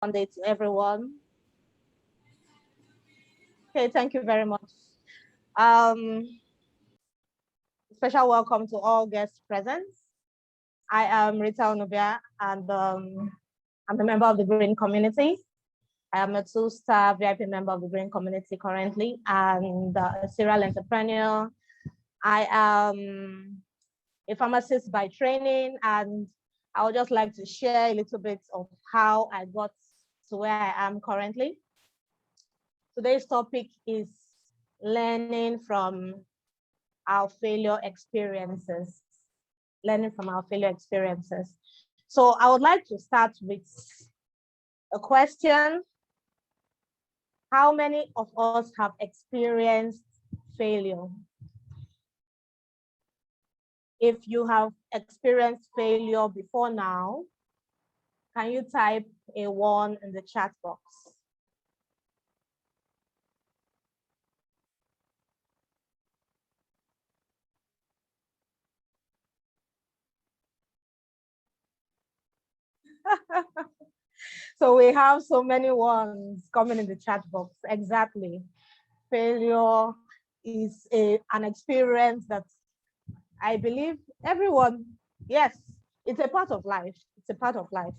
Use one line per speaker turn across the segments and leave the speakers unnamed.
Monday to everyone. Okay, thank you very much. Um, Special welcome to all guests present. I am Rita Onubia, and I'm a member of the Green Community. I am a two-star VIP member of the Green Community currently, and a serial entrepreneur. I am a pharmacist by training, and I would just like to share a little bit of how I got to where I am currently. Today's topic is learning from our failure experiences. Learning from our failure experiences. So I would like to start with a question. How many of us have experienced failure? If you have experienced failure before now, can you type a 1 in the chat box? So we have so many ones coming in the chat box. Exactly. Failure is an experience that I believe everyone, yes, it's a part of life. It's a part of life.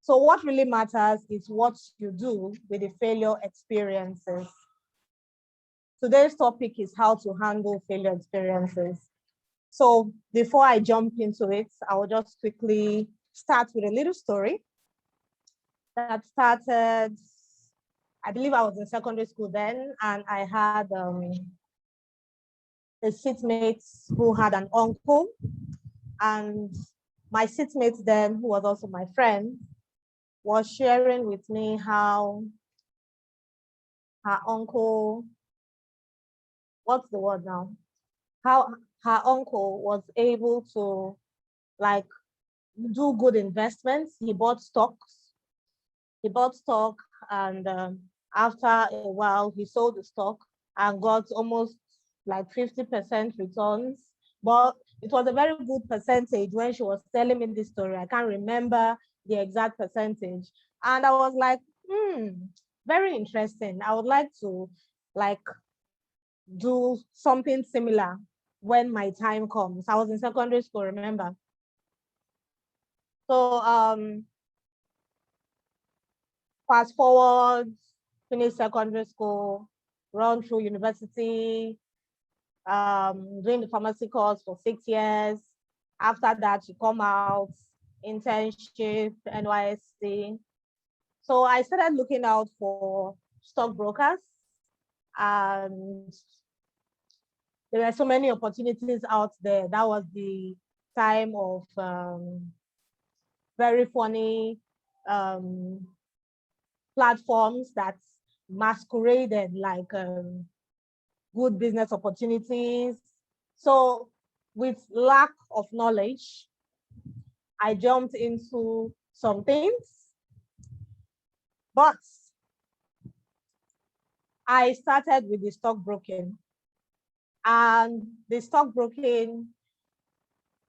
So what really matters is what you do with the failure experiences. Today's topic is how to handle failure experiences. So before I jump into it, I will just quickly start with a little story that started, I believe I was in secondary school then, and I had a seatmate who had an uncle, and my seatmate then, who was also my friend, was sharing with me how her uncle, what's the word now? How her uncle was able to like do good investments. He bought stocks. He bought stock, and after a while, he sold the stock and got almost like 50% returns. But it was a very good percentage when she was telling me this story. I can't remember the exact percentage. And I was like, very interesting. I would like to like do something similar when my time comes. I was in secondary school, remember? So fast forward, finish secondary school, run through university, doing the pharmacy course for 6 years. After that, you come out, internship, NYSC. So I started looking out for stockbrokers, and there were so many opportunities out there. That was the time of very funny platforms that masqueraded like good business opportunities. So with lack of knowledge, I jumped into some things, but I started with the stockbroking. And the stockbroking,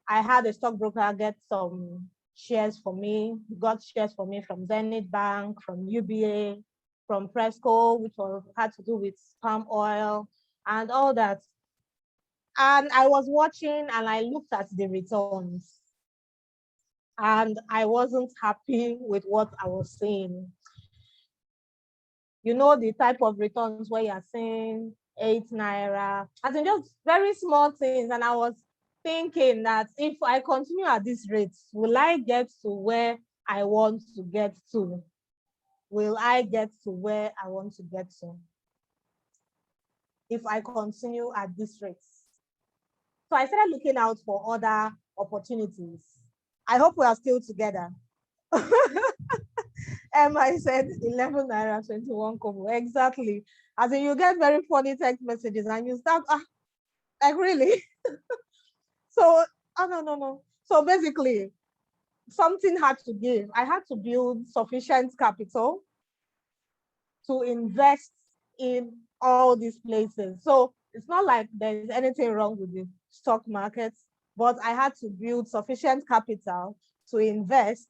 I had a stockbroker get some shares for me, got shares for me from Zenith Bank, from UBA, from Presco, which had to do with palm oil and all that. And I was watching and I looked at the returns, and I wasn't happy with what I was seeing. You know, the type of returns where you're seeing 8 naira, I think just very small things. And I was thinking that if I continue at this rate, will I get to where I want to get to? Will I get to where I want to get to if I continue at this rate? So I started looking out for other opportunities. I hope we are still together. I said 11 naira 21 kobo. Exactly. As in, you get very funny text messages and you start, like really? So, no. So basically, something had to give. I had to build sufficient capital to invest in all these places. So it's not like there's anything wrong with the stock market, but I had to build sufficient capital to invest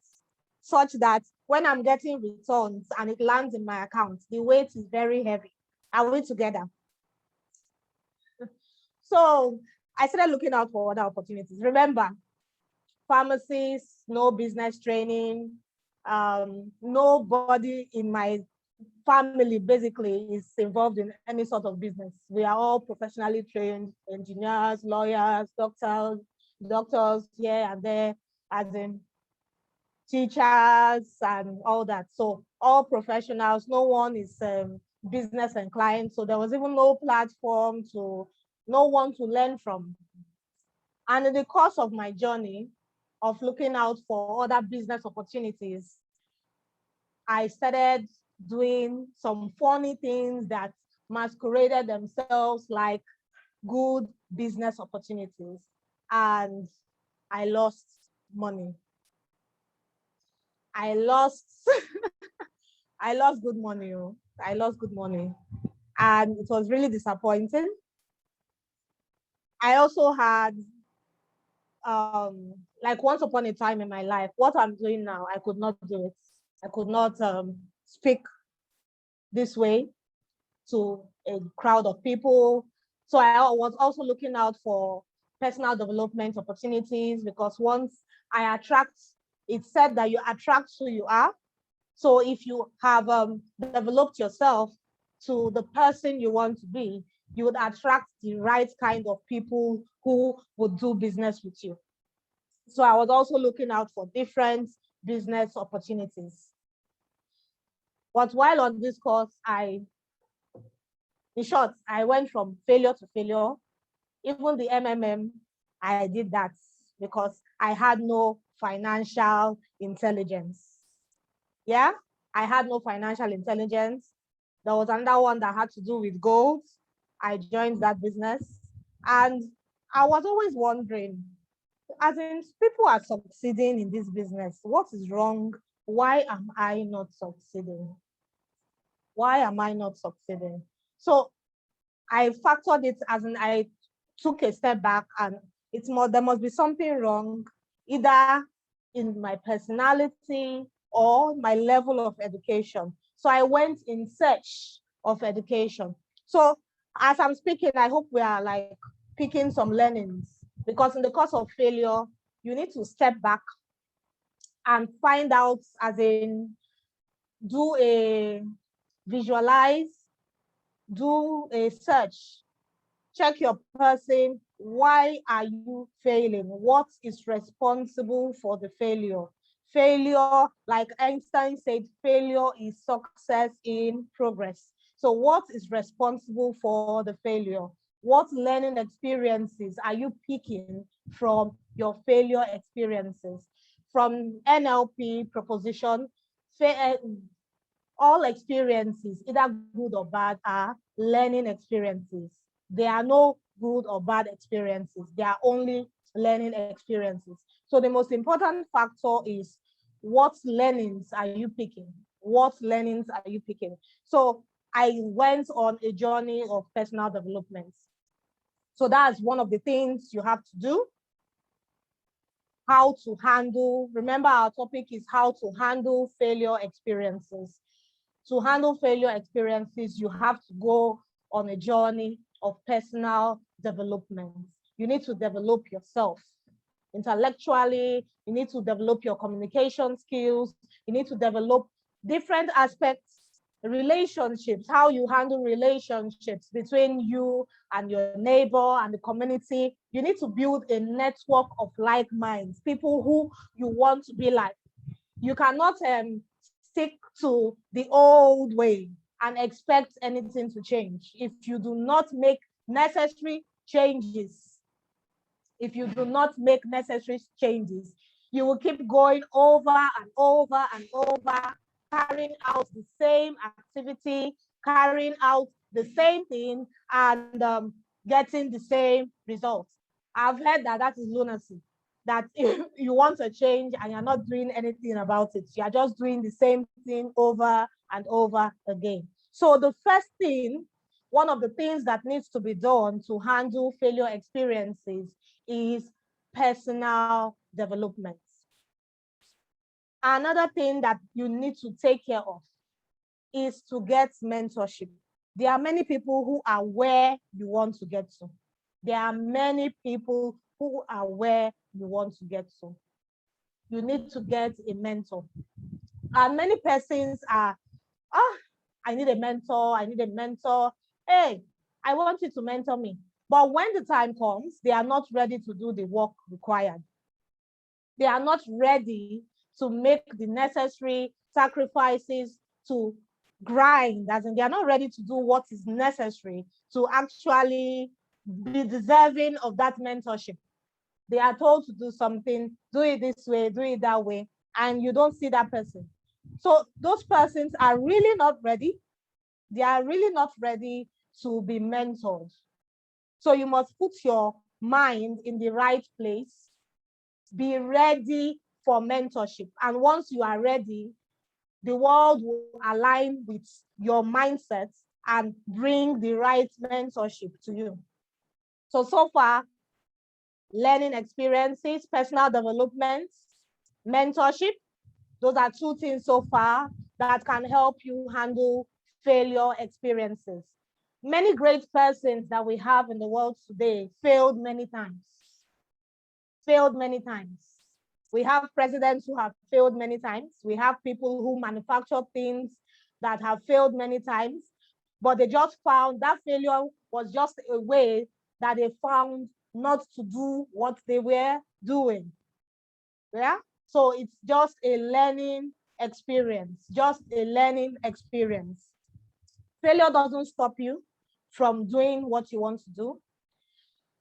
such that when I'm getting returns and it lands in my account, the weight is very heavy. Are we together? So I started looking out for other opportunities. Remember, pharmacists, no business training, nobody in my family basically is involved in any sort of business. We are all professionally trained engineers, lawyers, doctors here and there, as in teachers and all that. So all professionals, no one is business inclined. So there was even no platform no one to learn from. And in the course of my journey of looking out for other business opportunities, I started doing some funny things that masqueraded themselves like good business opportunities. And I lost money. I lost I lost good money. I lost good money. And it was really disappointing. I also had like once upon a time in my life, what I'm doing now, I could not do it. I could not speak this way to a crowd of people. So I was also looking out for personal development opportunities, because once I attract, it's said that you attract who you are. So if you have developed yourself to the person you want to be, you would attract the right kind of people who would do business with you. So I was also looking out for different business opportunities. But while on this course, in short, I went from failure to failure. Even the MMM, I did that because I had no financial intelligence. Yeah, I had no financial intelligence. There was another one that had to do with gold. I joined that business. And I was always wondering, as in, people are succeeding in this business. What is wrong? Why am I not succeeding? Why am I not succeeding? So I factored it, as in I took a step back, and there must be something wrong, either in my personality or my level of education. So I went in search of education. So as I'm speaking, I hope we are like picking some learnings, because in the course of failure, you need to step back and find out, as in do a visualize, do a search, check your person. Why are you failing? What is responsible for the failure? Failure, like Einstein said, failure is success in progress. So what is responsible for the failure? What learning experiences are you picking from your failure experiences? From NLP proposition, all experiences, either good or bad, are learning experiences. There are no good or bad experiences. They are only learning experiences. So the most important factor is, what learnings are you picking? What learnings are you picking? So I went on a journey of personal development. So that's one of the things you have to do. How to handle, remember our topic is how to handle failure experiences. To handle failure experiences, you have to go on a journey of personal development. You need to develop yourself intellectually. You need to develop your communication skills. You need to develop different aspects, relationships, how you handle relationships between you and your neighbor and the community. You need to build a network of like minds, people who you want to be like. You cannot stick to the old way and expect anything to change if you do not make necessary changes. If you do not make necessary changes, you will keep going over and over and over, carrying out the same activity, carrying out the same thing, and getting the same results. I've heard that that is lunacy, that if you want a change and you're not doing anything about it, you're just doing the same thing over and over again. So the first thing, one of the things that needs to be done to handle failure experiences is personal development. Another thing that you need to take care of is to get mentorship. There are many people who are where you want to get to. There are many people who are where you want to get to. You need to get a mentor. And many persons are, I need a mentor, I need a mentor. Hey, I want you to mentor me. But when the time comes, they are not ready to do the work required. They are not ready to make the necessary sacrifices to grind, as in they are not ready to do what is necessary to actually be deserving of that mentorship. They are told to do something, do it this way, do it that way, and you don't see that person. So those persons are really not ready. They are really not ready to be mentored. So you must put your mind in the right place. Be ready for mentorship. And once you are ready, the world will align with your mindset and bring the right mentorship to you. So far, learning experiences, personal development, mentorship, those are two things so far that can help you handle failure experiences. Many great persons that we have in the world today failed many times. Failed many times. We have presidents who have failed many times. We have people who manufacture things that have failed many times, but they just found that failure was just a way that they found not to do what they were doing. Yeah? So it's just a learning experience, just a learning experience. Failure doesn't stop you from doing what you want to do.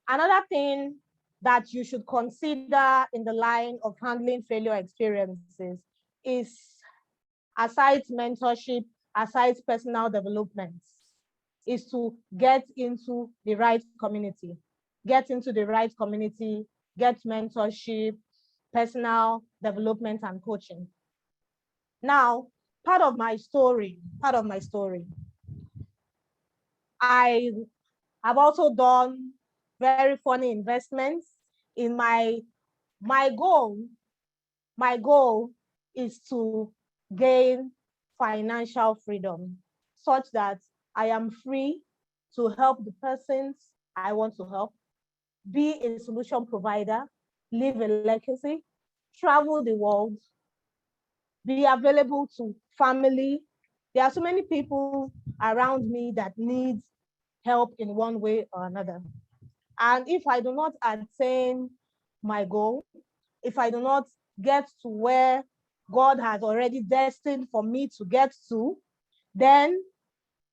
Another thing that you should consider in the line of handling failure experiences is, aside mentorship, aside personal development, is to get into the right community. Get into the right community, get mentorship, personal development, and coaching. Now, part of my story, I have also done very funny investments in my goal is to gain financial freedom such that I am free to help the persons I want to help, be a solution provider, leave a legacy, travel the world, be available to family. There are so many people around me that need help in one way or another. And if I do not attain my goal, if I do not get to where God has already destined for me to get to, then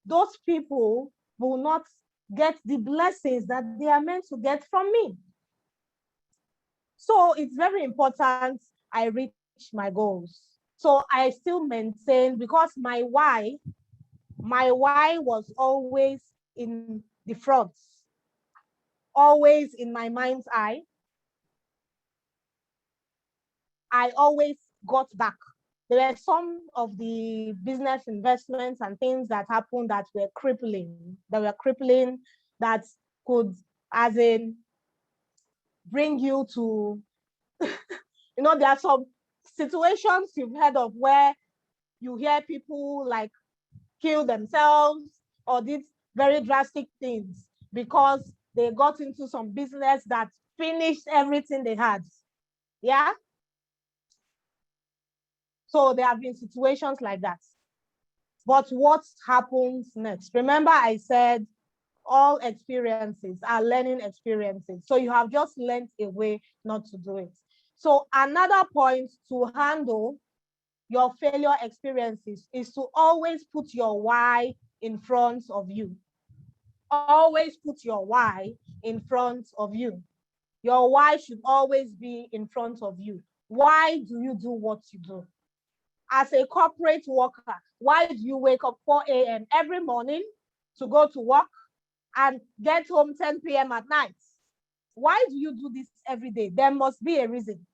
those people will not get the blessings that they are meant to get from me. So it's very important I reach my goals. So I still maintain, because my why was always in the front, always in my mind's eye. I always got back. There were some of the business investments and things that happened that were crippling, that could, as in, bring you to, there are some situations you've heard of where you hear people like kill themselves or did very drastic things because they got into some business that finished everything they had. Yeah? So there have been situations like that. But what happens next? Remember, I said all experiences are learning experiences. So you have just learned a way not to do it. So another point to handle your failure experiences is to always put your why in front of you. Always put your why in front of you. Your why should always be in front of you. Why do you do what you do? As a corporate worker, why do you wake up 4 a.m. every morning to go to work and get home 10 p.m. at night? Why do you do this every day? There must be a reason.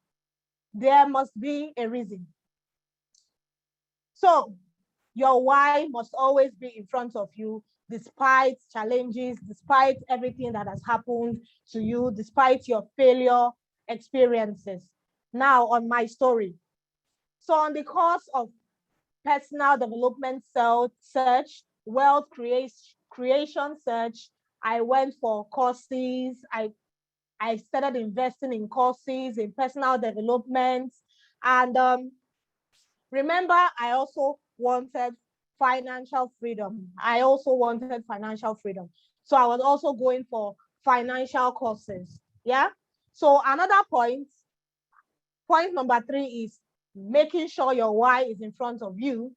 There must be a reason. So your why must always be in front of you, despite challenges, despite everything that has happened to you, despite your failure experiences. Now on my story. So on the course of personal development search, wealth creation search, I went for courses. I started investing in courses, in personal development. And remember, I also wanted financial freedom. I also wanted financial freedom. So I was also going for financial courses. Yeah. So another point number 3 is making sure your why is in front of you.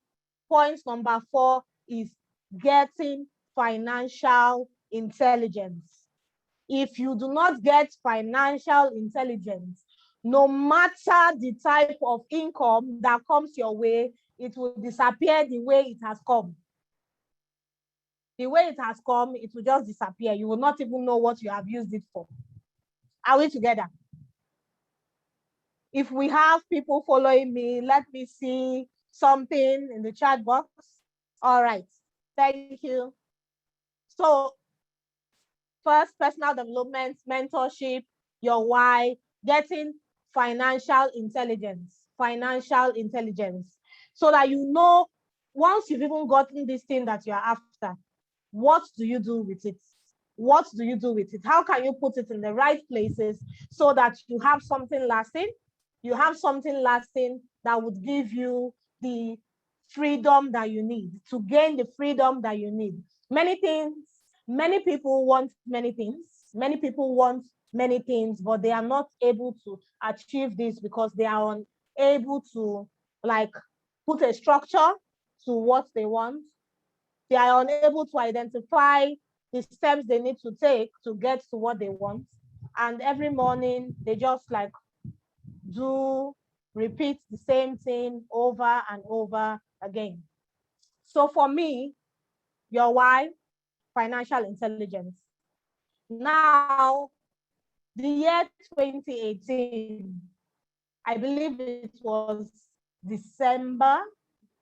Point number 4 is getting financial intelligence. If you do not get financial intelligence, no matter the type of income that comes your way, it will disappear the way it has come. The way it has come, it will just disappear. You will not even know what you have used it for. Are we together? If we have people following me, let me see something in the chat box. All right. Thank you. So first, personal development, mentorship, your why, getting financial intelligence, so that you know, once you've even gotten this thing that you're after, what do you do with it? What do you do with it? How can you put it in the right places so that you have something lasting? You have something lasting that would give you the freedom that you need, to gain the freedom that you need. Many people want many things. Many people want many things, but they are not able to achieve this because they are unable to like put a structure to what they want. They are unable to identify the steps they need to take to get to what they want. And every morning they just like repeat the same thing over and over again. So for me, your why, financial intelligence. Now, the year 2018, I believe it was December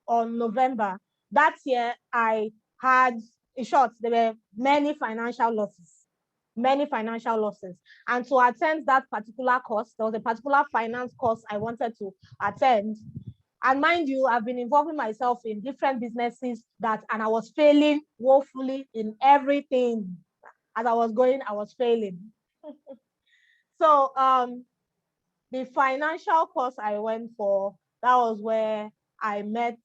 or November. That year, I had, in short, there were many financial losses. And to attend that particular course, there was a particular finance course I wanted to attend. And mind you, I've been involving myself in different businesses and I was failing woefully in everything. As I was going, I was failing. So the financial course I went for, that was where I met,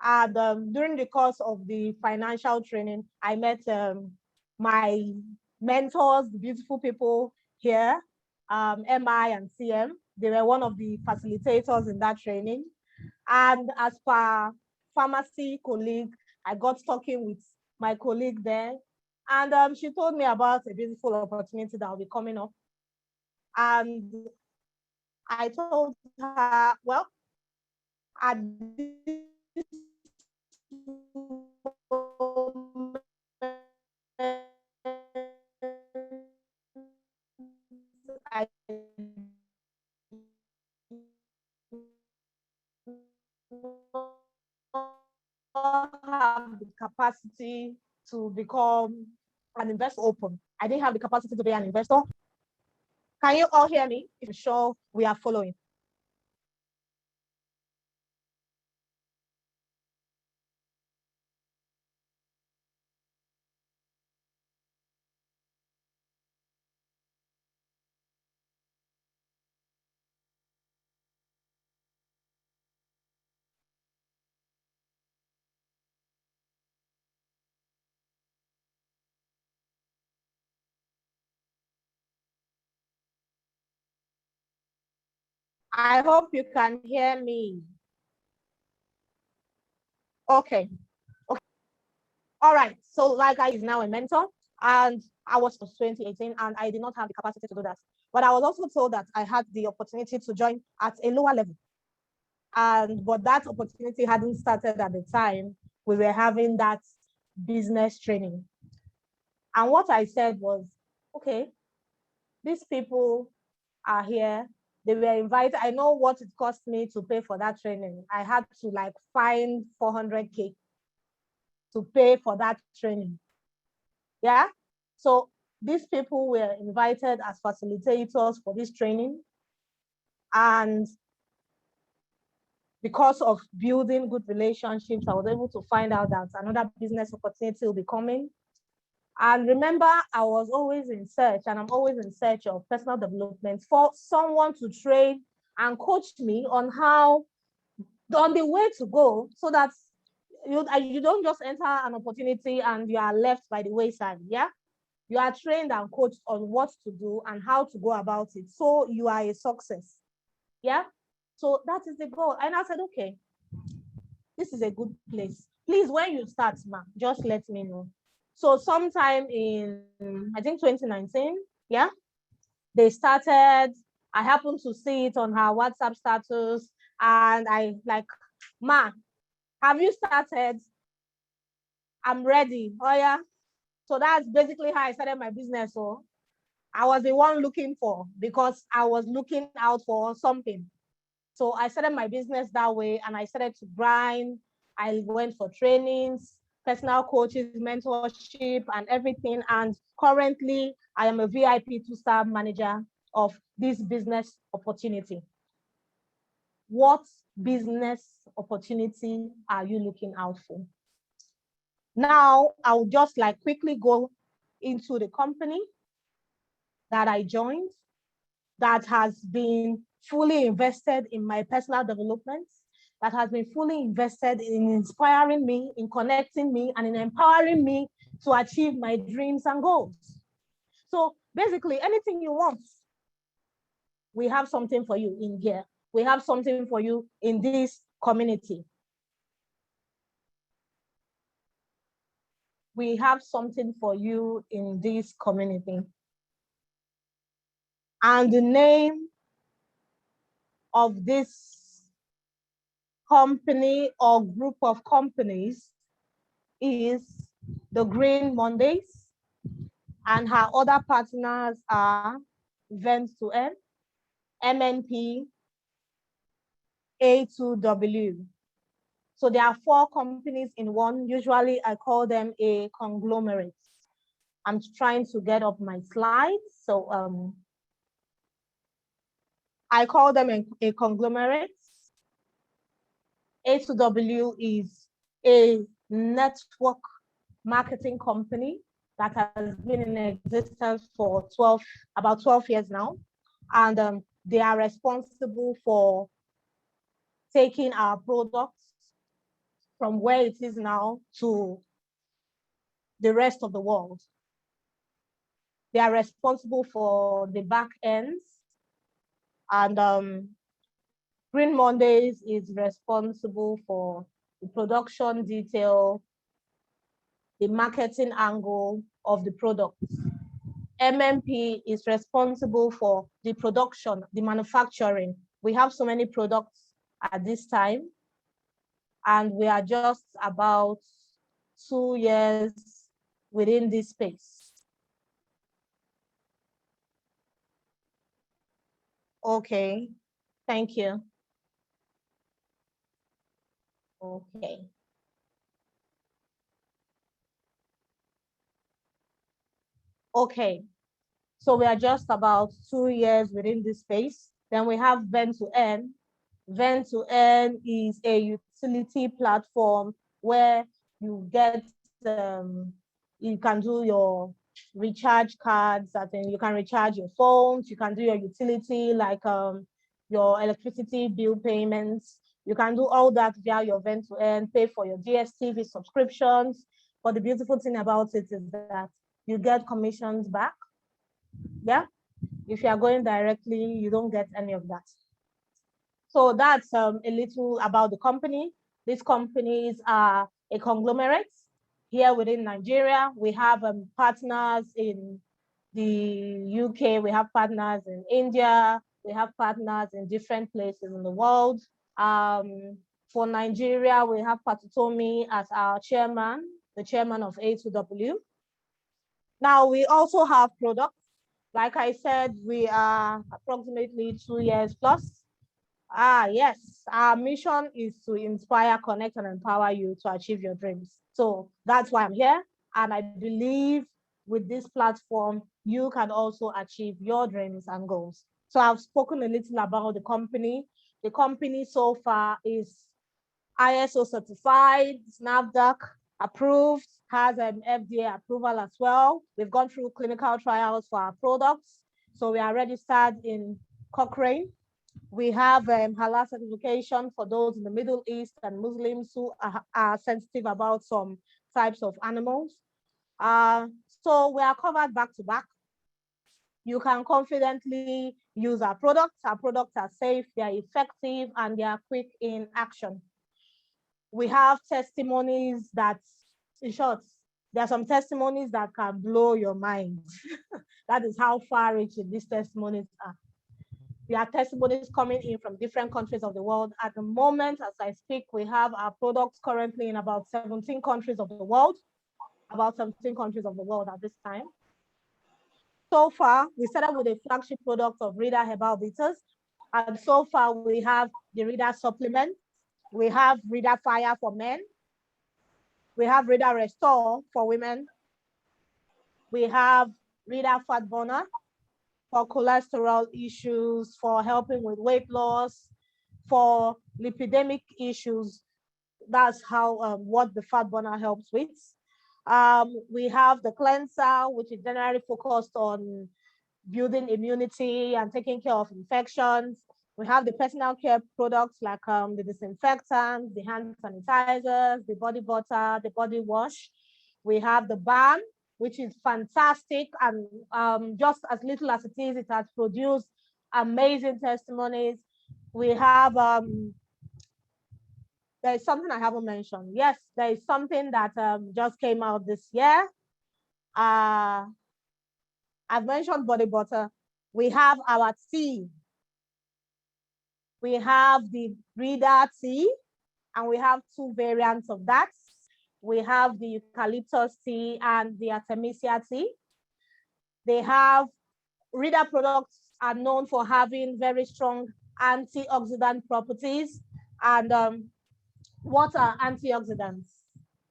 during the course of the financial training, I met my mentors, the beautiful people here, MI and CM. They were one of the facilitators in that training. And as per pharmacy colleague, I got talking with my colleague there. And she told me about a beautiful opportunity that will be coming up. And I told her, well, at this I have the capacity to become an investor open. I didn't have the capacity to be an investor. Can you all hear me? If you're sure we are following. I hope you can hear me. Okay. All right. So like I is now a mentor, and I was 2018 and I did not have the capacity to do that. But I was also told that I had the opportunity to join at a lower level. But that opportunity hadn't started at the time we were having that business training. And what I said was, okay, these people are here. They were invited. I know what it cost me to pay for that training. I had to like find 400K to pay for that training. Yeah. So these people were invited as facilitators for this training. And because of building good relationships, I was able to find out that another business opportunity will be coming. And remember, I was always in search, and I'm always in search of personal development for someone to train and coach me on how, on the way to go, so that you don't just enter an opportunity and you are left by the wayside. Yeah, you are trained and coached on what to do and how to go about it, so you are a success. Yeah, so that is the goal. And I said, okay, this is a good place. Please, when you start, ma, just let me know. So sometime in, I think 2019, yeah, they started. I happened to see it on her WhatsApp status, and I like, ma, have you started? I'm ready. Oh yeah. So that's basically how I started my business. So I was the one looking for, because I was looking out for something. So I started my business that way, and I started to grind. I went for trainings, personal coaches, mentorship, and everything. And currently, I am a VIP 2-star manager of this business opportunity. What business opportunity are you looking out for? Now, I'll just like quickly go into the company that I joined, that has been fully invested in my personal development, that has been fully invested in inspiring me, in connecting me, and in empowering me to achieve my dreams and goals. So basically, anything you want, we have something for you in here. We have something for you in this community. We have something for you in this community. And the name of this company or group of companies is the Green Mondays, and her other partners are Vent to N, MNP, A2W. So there are 4 companies in one. Usually I call them a conglomerate. I'm trying to get up my slides. So I call them a conglomerate. A2W is a network marketing company that has been in existence for about 12 years now. And they are responsible for taking our products from where it is now to the rest of the world. They are responsible for the back ends. And Green Mondays is responsible for the production detail, the marketing angle of the product. MMP is responsible for the production, the manufacturing. We have so many products at this time, and we are just about 2 years within this space. Okay, thank you. Okay. Okay, so we are just about 2 years within this space. Then we have Vent to Earn. Vent to Earn is a utility platform where you get, you can do your recharge cards, and then you can recharge your phones, you can do your utility, like your electricity bill payments. You can do all that via your Vent to Earn, pay for your DSTV subscriptions. But the beautiful thing about it is that you get commissions back. Yeah, if you are going directly, you don't get any of that. So that's a little about the company. These companies are a conglomerate here within Nigeria. We have partners in the UK, we have partners in India, we have partners in different places in the world. For Nigeria, we have Patutomi as our chairman, the chairman of A2W. Now, we also have products. Like I said, we are approximately 2 years plus. Yes, our mission is to inspire, connect, and empower you to achieve your dreams. So that's why I'm here. And I believe with this platform, you can also achieve your dreams and goals. So I've spoken a little about the company. The company so far is ISO certified, NAFDAC approved, has an FDA approval as well. We've gone through clinical trials for our products. So we are registered in Cochrane. We have halal certification for those in the Middle East and Muslims who are sensitive about some types of animals. So we are covered back to back. You can confidently use our products. Our products are safe, they are effective, and they are quick in action. We have testimonies that, in short, there are some testimonies that can blow your mind. That is how far-reaching these testimonies are. There are testimonies coming in from different countries of the world. At the moment, as I speak, we have our products currently in about 17 countries of the world, about 17 countries of the world at this time. So far, we started with a flagship product of Reader Herbal Bitters, and so far we have the Reader Supplement, we have Reader Fire for men, we have Reader Restore for women, we have Reader Fat Burner for cholesterol issues, for helping with weight loss, for lipidemic issues. That's how what the Fat Burner helps with. We have the cleanser, which is generally focused on building immunity and taking care of infections. We have the personal care products like the disinfectants, the hand sanitizers, the body butter, the body wash. We have the balm, which is fantastic, and just as little as it is, it has produced amazing testimonies. We have there is something I haven't mentioned. Yes, there is something that just came out this year. I've mentioned body butter. We have our tea. We have the Reader tea, and we have two variants of that. We have the eucalyptus tea and the Artemisia tea. They have, Reader products are known for having very strong antioxidant properties. And what are antioxidants?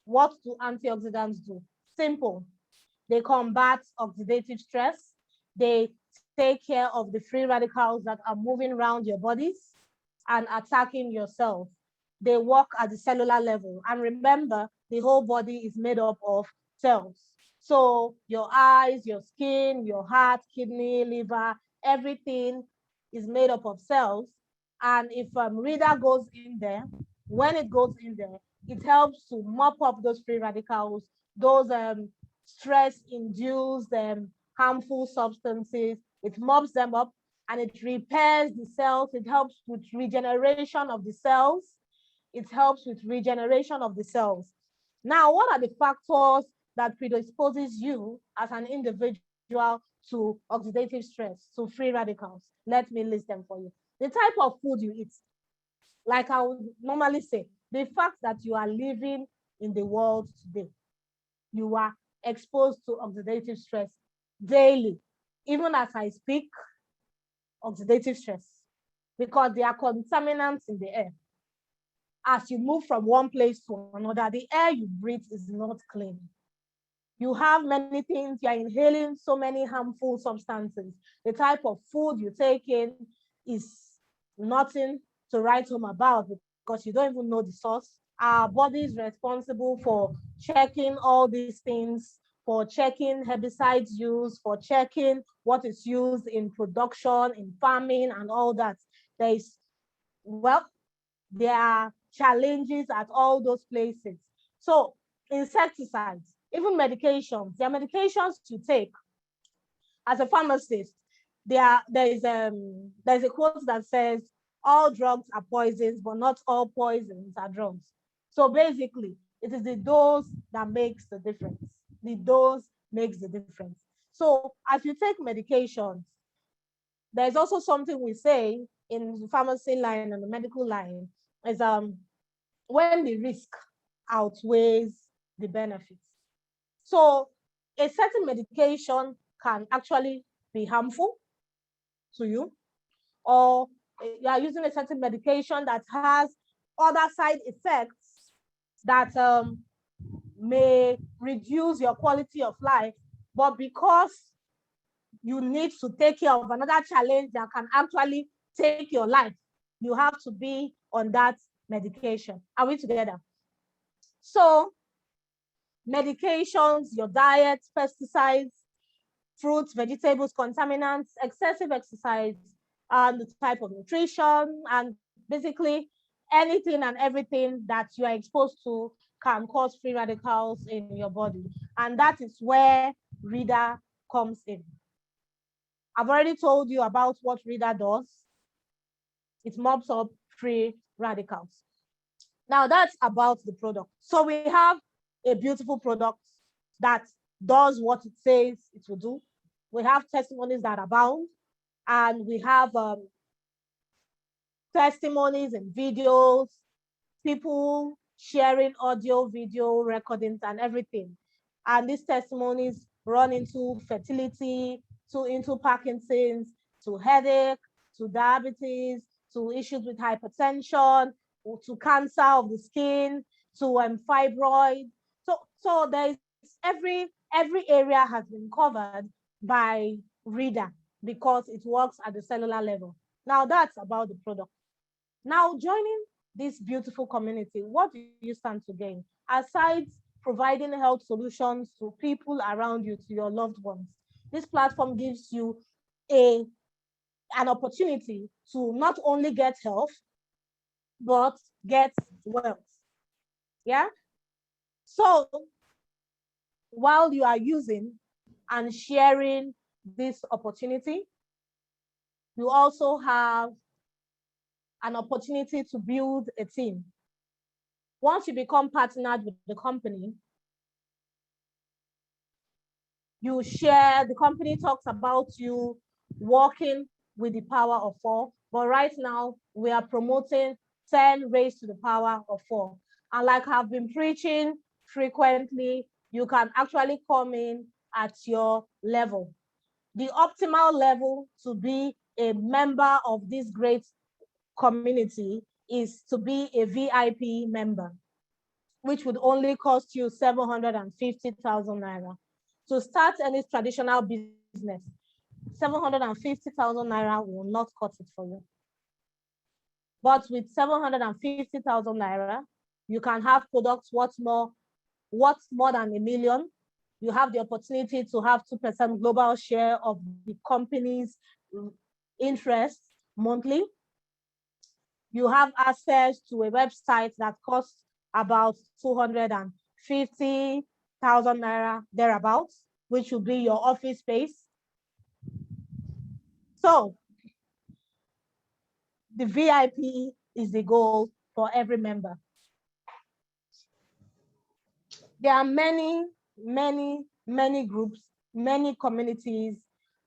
What do antioxidants do? Simple. They combat oxidative stress. They take care of the free radicals that are moving around your bodies and attacking your cells. They work at the cellular level. And remember, the whole body is made up of cells. So your eyes, your skin, your heart, kidney, liver, everything is made up of cells. And if Reader goes in there, when it goes in there, it helps to mop up those free radicals, those stress-induced harmful substances. It mops them up and it repairs the cells. It helps with regeneration of the cells. It helps with regeneration of the cells. Now, what are the factors that predisposes you as an individual to oxidative stress, to free radicals? Let me list them for you. The type of food you eat. Like I would normally say, the fact that you are living in the world today, you are exposed to oxidative stress daily. Even as I speak, oxidative stress, because there are contaminants in the air. As you move from one place to another, the air you breathe is not clean. You have many things, you're inhaling so many harmful substances. The type of food you take in is nothing to write home about because you don't even know the source. Our body is responsible for checking all these things, for checking herbicides use, for checking what is used in production, in farming, and all that. There are challenges at all those places. So insecticides, even medications, there are medications to take. As a pharmacist, there's a quote that says, all drugs are poisons, but not all poisons are drugs. So basically, it is the dose that makes the difference. The dose makes the difference. So as you take medications, there's also something we say in the pharmacy line and the medical line is when the risk outweighs the benefits. So a certain medication can actually be harmful to you, or you are using a certain medication that has other side effects that may reduce your quality of life, but because you need to take care of another challenge that can actually take your life, you have to be on that medication. Are we together? So medications, your diet, pesticides, fruits, vegetables, contaminants, excessive exercise, and the type of nutrition, and basically anything and everything that you are exposed to can cause free radicals in your body. And that is where READER comes in. I've already told you about what READER does. It mops up free radicals. Now that's about the product. So we have a beautiful product that does what it says it will do. We have testimonies that abound, and we have testimonies and videos, people sharing audio, video recordings, and everything. And these testimonies run into fertility, into Parkinson's, to headache, to diabetes, to issues with hypertension, to cancer of the skin, to fibroid. So there is every area has been covered by READER because it works at the cellular level. Now that's about the product. Now joining this beautiful community, what do you stand to gain? Aside providing health solutions to people around you, to your loved ones, this platform gives you an opportunity to not only get health, but get wealth. Yeah? So while you are using and sharing this opportunity, you also have an opportunity to build a team. Once you become partnered with the company, you share, the company talks about you working with the power of 4, but right now we are promoting 10 raised to the power of 4. And like I've been preaching frequently, you can actually come in at your level. The optimal level to be a member of this great community is to be a VIP member, which would only cost you 750,000 naira. To start any traditional business, 750,000 naira will not cut it for you. But with 750,000 naira, you can have products worth more than 1 million. You have the opportunity to have 2% global share of the company's interest monthly. You have access to a website that costs about 250,000 naira thereabouts, which will be your office space. So the VIP is the goal for every member. There are many groups, many communities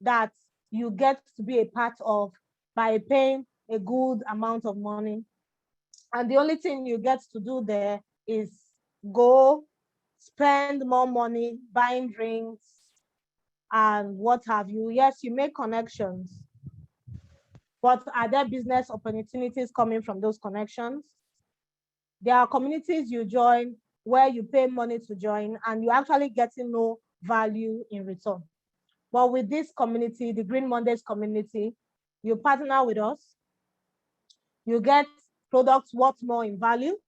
that you get to be a part of by paying a good amount of money. And the only thing you get to do there is go spend more money buying drinks and what have you. Yes, you make connections, but are there business opportunities coming from those connections? There are communities you join where you pay money to join and you actually getting no value in return. But with this community, the Green Mondays community, you partner with us, you get products worth more in value.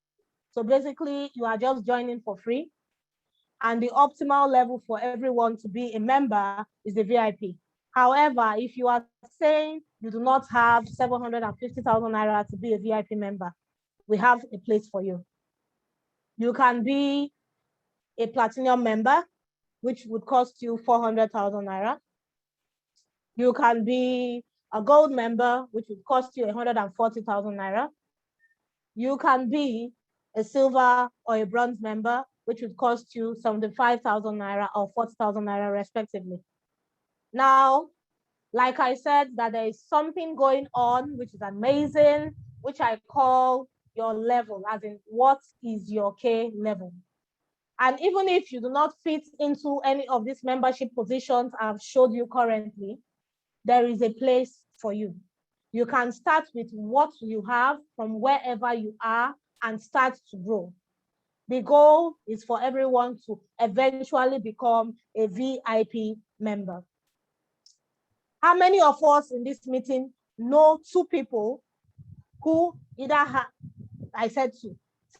So basically, you are just joining for free. And the optimal level for everyone to be a member is the VIP. However, if you are saying you do not have 750,000 naira to be a VIP member, we have a place for you. You can be a platinum member, which would cost you 400,000 naira. You can be a gold member, which would cost you 140,000 naira. You can be a silver or a bronze member, which would cost you 75,000 naira or 40,000 naira respectively. Now, like I said, that there is something going on, which is amazing, which I call your level, as in what is your K level. And even if you do not fit into any of these membership positions I've showed you currently, there is a place for you. You can start with what you have from wherever you are and start to grow. The goal is for everyone to eventually become a VIP member. How many of us in this meeting know 2 people who either have, I said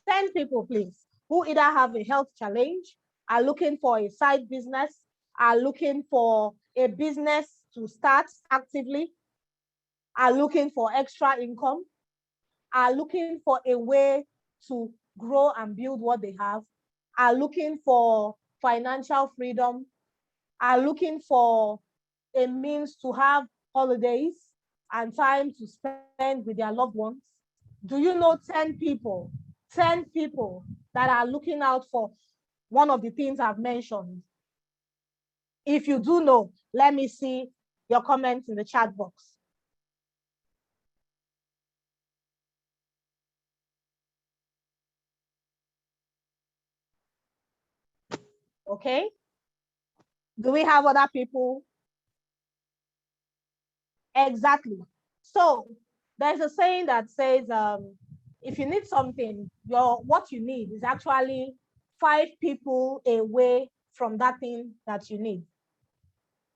10 people, please, who either have a health challenge, are looking for a side business, are looking for a business to start actively, are looking for extra income, are looking for a way to grow and build what they have, are looking for financial freedom, are looking for a means to have holidays and time to spend with their loved ones. Do you know 10 people that are looking out for one of the things I've mentioned? If you do know, let me see your comments in the chat box. Okay? Do we have other people? Exactly. So there's a saying that says, if you need something, what you need is actually 5 people away from that thing that you need.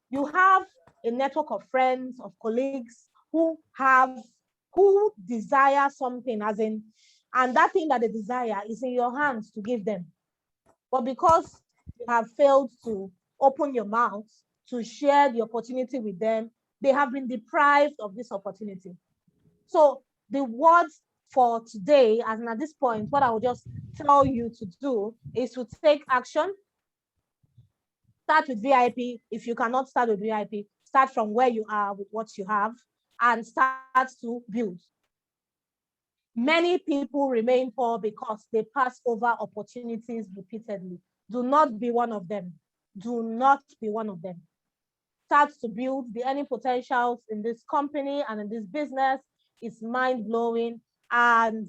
You have a network of friends, of colleagues who desire something, as in, and that thing that they desire is in your hands to give them. But because you have failed to open your mouth to share the opportunity with them, they have been deprived of this opportunity. So the words for today, and at this point, what I will just tell you to do is to take action. Start with VIP. If you cannot start with VIP, start from where you are with what you have and start to build. Many people remain poor because they pass over opportunities repeatedly. Do not be one of them. Do not be one of them. Start to build. The earning potentials in this company and in this business is mind-blowing. And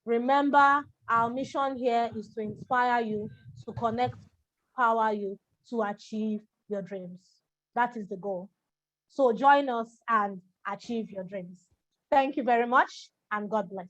remember, our mission here is to inspire you, to connect, power you to achieve your dreams. That is the goal. So join us and achieve your dreams. Thank you very much, and God bless.